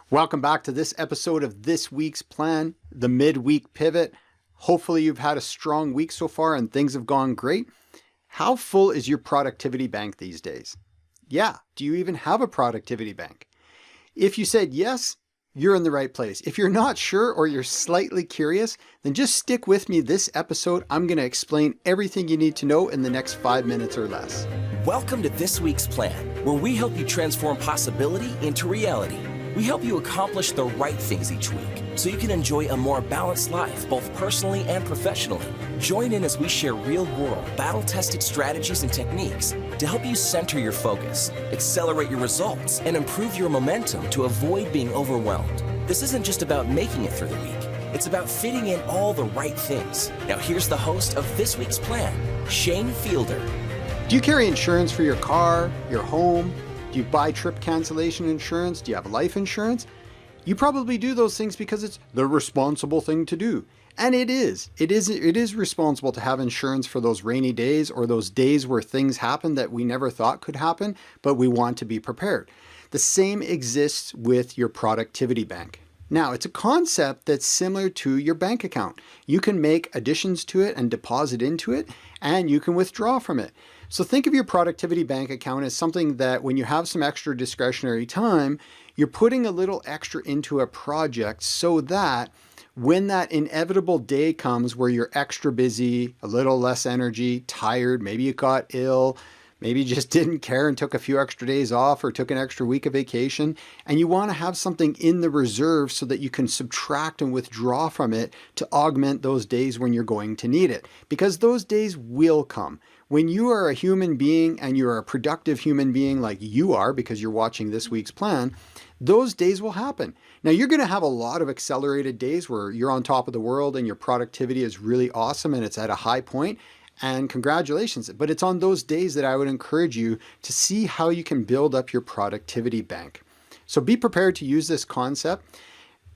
Welcome back to this episode of This Week's Plan, the midweek pivot. Hopefully you've had a strong week so far and things have gone great. How full is your productivity bank these days? Yeah, do you even have a productivity bank? If you said yes, you're in the right place. If you're not sure or you're slightly curious, then just stick with me this episode. I'm going to explain everything you need to know in the next 5 minutes or less. Welcome to This Week's Plan, where we help you transform possibility into reality. We help you accomplish the right things each week so you can enjoy a more balanced life, both personally and professionally. Join in as we share real-world, battle-tested strategies and techniques to help you center your focus, accelerate your results, and improve your momentum to avoid being overwhelmed. This isn't just about making it through the week. It's about fitting in all the right things. Now here's the host of This Week's Plan, Shane Fielder. Do you carry insurance for your car, your home? Do you buy trip cancellation insurance? Do you have life insurance? You probably do those things because it's the responsible thing to do. And it is. It is responsible to have insurance for those rainy days or those days where things happen that we never thought could happen, but we want to be prepared. The same exists with your productivity bank. Now, it's a concept that's similar to your bank account. You can make additions to it and deposit into it, and you can withdraw from it. So think of your productivity bank account as something that when you have some extra discretionary time, you're putting a little extra into a project so that when that inevitable day comes where you're extra busy, a little less energy, tired, maybe you got ill, maybe you just didn't care and took a few extra days off or took an extra week of vacation, and you want to have something in the reserve so that you can subtract and withdraw from it to augment those days when you're going to need it. Because those days will come. When you are a human being and you're a productive human being like you are because you're watching This Week's Plan, those days will happen. Now you're going to have a lot of accelerated days where you're on top of the world and your productivity is really awesome and it's at a high point. And congratulations. But it's on those days that I would encourage you to see how you can build up your productivity bank. So be prepared to use this concept.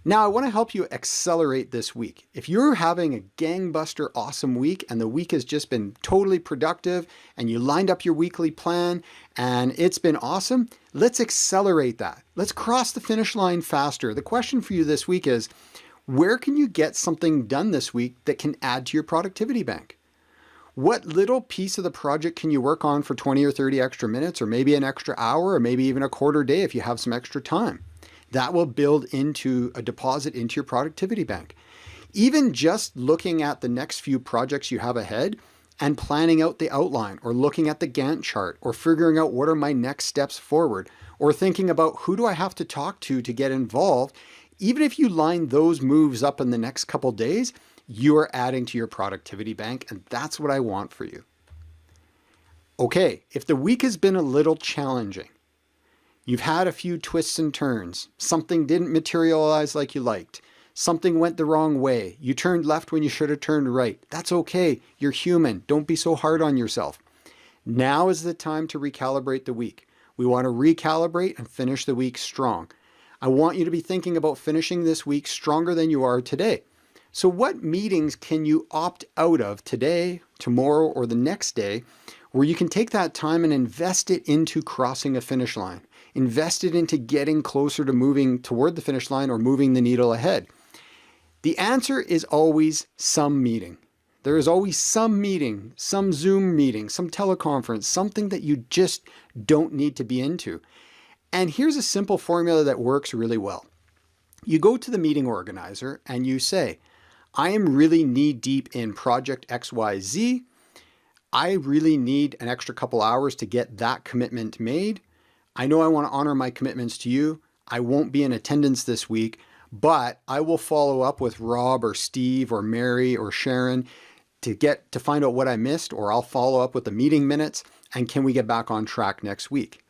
Now I want to help you accelerate this week. If you're having a gangbuster awesome week and the week has just been totally productive and you lined up your weekly plan and it's been awesome, let's accelerate that. Let's cross the finish line faster. The question for you this week is, where can you get something done this week that can add to your productivity bank? What little piece of the project can you work on for 20 or 30 extra minutes or maybe an extra hour or maybe even a quarter day if you have some extra time? That will build into a deposit into your productivity bank. Even just looking at the next few projects you have ahead and planning out the outline or looking at the Gantt chart or figuring out what are my next steps forward or thinking about who do I have to talk to get involved, even if you line those moves up in the next couple days, you are adding to your productivity bank, and that's what I want for you. Okay, if the week has been a little challenging, you've had a few twists and turns, something didn't materialize like you liked, something went the wrong way, you turned left when you should have turned right, that's okay, you're human, don't be so hard on yourself. Now is the time to recalibrate the week. We want to recalibrate and finish the week strong. I want you to be thinking about finishing this week stronger than you are today. So what meetings can you opt out of today, tomorrow, or the next day where you can take that time and invest it into crossing a finish line? Invest it into getting closer to moving toward the finish line or moving the needle ahead? The answer is always some meeting. There is always some meeting, some Zoom meeting, some teleconference, something that you just don't need to be into. And here's a simple formula that works really well. You go to the meeting organizer and you say, I am really knee deep in project XYZ. I really need an extra couple hours to get that commitment made. I know I want to honor my commitments to you. I won't be in attendance this week, but I will follow up with Rob or Steve or Mary or Sharon to find out what I missed, or I'll follow up with the meeting minutes, and can we get back on track next week?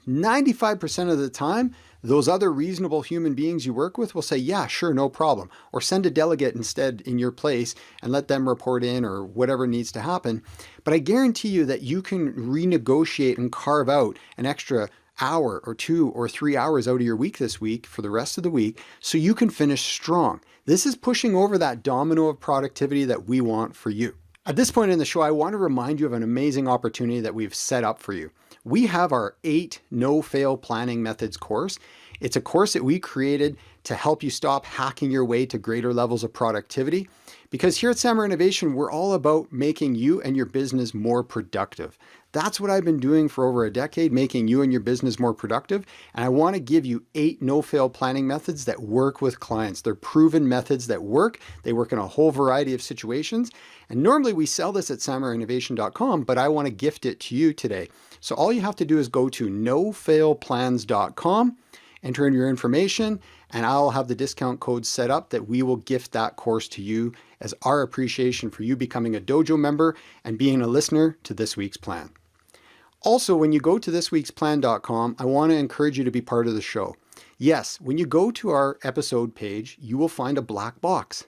95% of the time, those other reasonable human beings you work with will say, yeah, sure, no problem. Or send a delegate instead in your place and let them report in or whatever needs to happen. But I guarantee you that you can renegotiate and carve out an extra hour or 2 or 3 hours out of your week this week for the rest of the week so you can finish strong. This is pushing over that domino of productivity that we want for you. At this point in the show, I want to remind you of an amazing opportunity that we've set up for you. We have our 8 no-fail planning methods course. It's a course that we created to help you stop hacking your way to greater levels of productivity. Because here at Samurai Innovation, we're all about making you and your business more productive. That's what I've been doing for over a decade, making you and your business more productive. And I want to give you 8 no-fail planning methods that work with clients. They're proven methods that work. They work in a whole variety of situations. And normally we sell this at samuraiinnovation.com, but I want to gift it to you today. So all you have to do is go to nofailplans.com, enter in your information, and I'll have the discount code set up that we will gift that course to you as our appreciation for you becoming a dojo member and being a listener to this week's plan. Also, when you go to thisweeksplan.com, I want to encourage you to be part of the show. Yes, when you go to our episode page, you will find a black box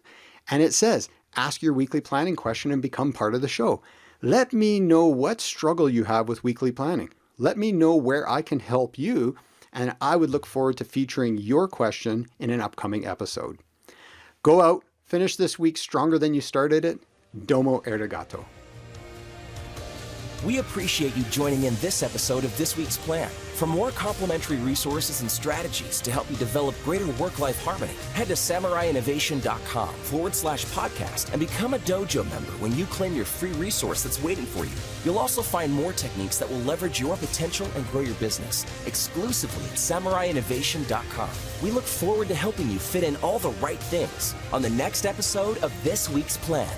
and it says, ask your weekly planning question and become part of the show. Let me know what struggle you have with weekly planning. Let me know where I can help you, and I would look forward to featuring your question in an upcoming episode. Go out, finish this week stronger than you started it. Domo arigato. We appreciate you joining in this episode of This Week's Plan. For more complimentary resources and strategies to help you develop greater work-life harmony, head to samuraiinnovation.com/podcast and become a dojo member when you claim your free resource that's waiting for you. You'll also find more techniques that will leverage your potential and grow your business exclusively at samuraiinnovation.com. We look forward to helping you fit in all the right things on the next episode of This Week's Plan.